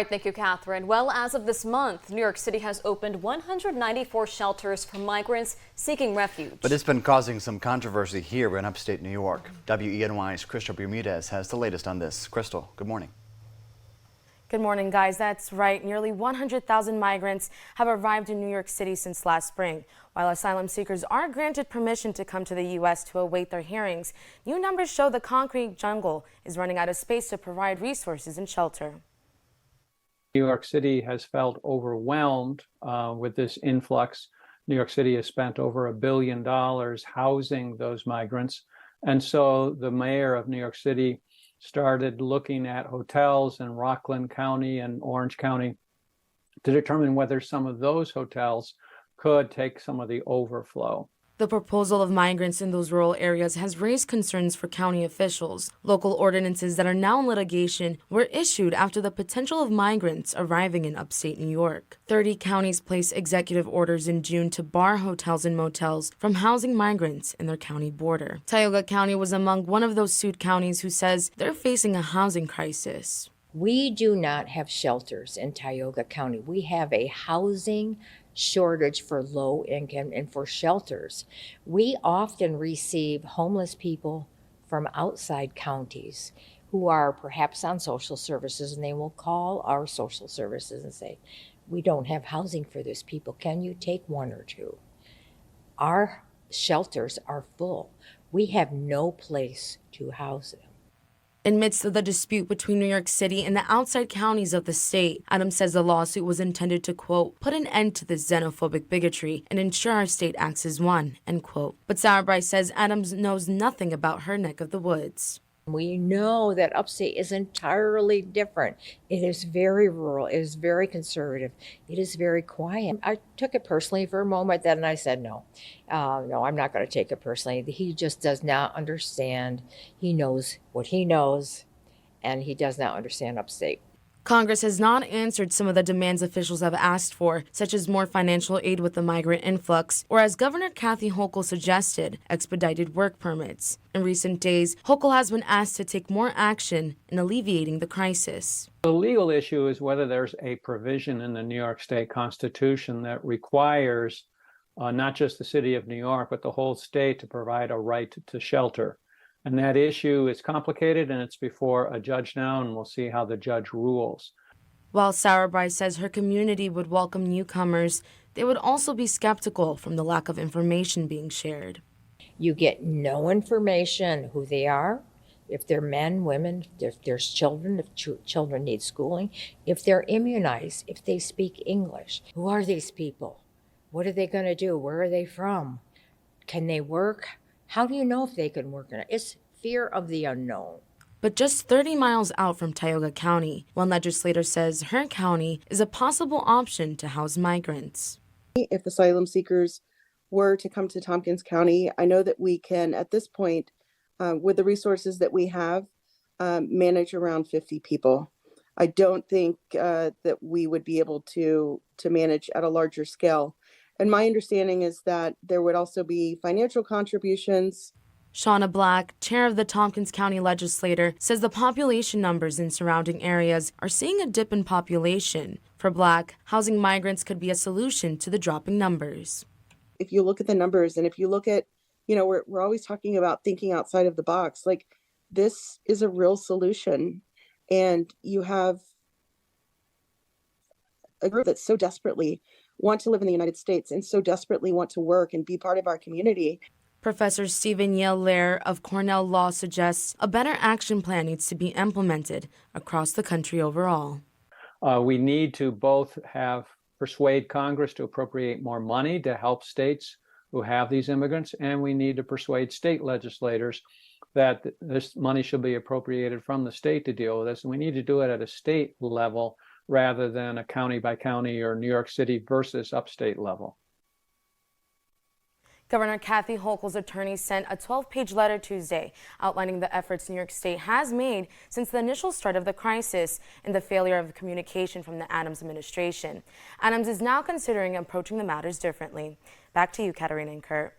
Thank you, Catherine. Well, as of this month, New York City has opened 194 shelters for migrants seeking refuge. But it's been causing some controversy here in upstate New York. WENY's Crystal Bermudez has the latest on this. Crystal, good morning. Good morning, guys. That's right. Nearly 100,000 migrants have arrived in New York City since last spring. While asylum seekers are granted permission to come to the U.S. to await their hearings, new numbers show the concrete jungle is running out of space to provide resources and shelter. New York City has felt overwhelmed with this influx. New York City has spent over $1 billion housing those migrants. And so the mayor of New York City started looking at hotels in Rockland County and Orange County to determine whether some of those hotels could take some of the overflow. The proposal of migrants in those rural areas has raised concerns for county officials. Local ordinances that are now in litigation were issued after the potential of migrants arriving in upstate New York. 30 counties placed executive orders in June to bar hotels and motels from housing migrants in their county border. Tioga County was among one of those sued counties who says they're facing a housing crisis. We do not have shelters in Tioga County. We have a housing shortage for low income and for shelters. We often receive homeless people from outside counties who are perhaps on social services, and they will call our social services and say, we don't have housing for these people. Can you take one or two? Our shelters are full. We have no place to house them. In midst of the dispute between New York City and the outside counties of the state, Adams says the lawsuit was intended to, quote, put an end to this xenophobic bigotry and ensure our state acts as one, end quote. But Sarah Bryce says Adams knows nothing about her neck of the woods. We know that upstate is entirely different. It is very rural. It is very conservative. It is very quiet. I took it personally for a moment, then I said, no, I'm not going to take it personally. He just does not understand. He knows what he knows, and he does not understand upstate. Congress has not answered some of the demands officials have asked for, such as more financial aid with the migrant influx, or as Governor Kathy Hochul suggested, expedited work permits. In recent days, Hochul has been asked to take more action in alleviating the crisis. The legal issue is whether there's a provision in the New York State Constitution that requires not just the city of New York, but the whole state to provide a right to shelter. And that issue is complicated, and it's before a judge now, and we'll see how the judge rules. While Sarah Bryce says her community would welcome newcomers, they would also be skeptical from the lack of information being shared. You get no information who they are, if they're men, women, if there's children, if children need schooling, if they're immunized, if they speak English. Who are these people? What are they going to do? Where are they from? Can they work? How do you know if they can work in it? It's fear of the unknown. But just 30 miles out from Tioga County, one legislator says her county is a possible option to house migrants. If asylum seekers were to come to Tompkins County, I know that we can, at this point, with the resources that we have, manage around 50 people. I don't think that we would be able to manage at a larger scale. And my understanding is that there would also be financial contributions. Shauna Black, chair of the Tompkins County Legislature, says the population numbers in surrounding areas are seeing a dip in population. For Black, housing migrants could be a solution to the dropping numbers. If you look at the numbers, and if you look at, we're always talking about thinking outside of the box, like this is a real solution. And you have a group that so desperately want to live in the United States and so desperately want to work and be part of our community. Professor Stephen Yale-Lair of Cornell Law suggests a better action plan needs to be implemented across the country overall. We need to both persuade Congress to appropriate more money to help states who have these immigrants, and we need to persuade state legislators that this money should be appropriated from the state to deal with this. And we need to do it at a state level rather than a county by county or New York City versus upstate level. Governor Kathy Hochul's attorney sent a 12-page letter Tuesday outlining the efforts New York State has made since the initial start of the crisis and the failure of communication from the Adams administration. Adams is now considering approaching the matters differently. Back to you, Katarina and Kurt.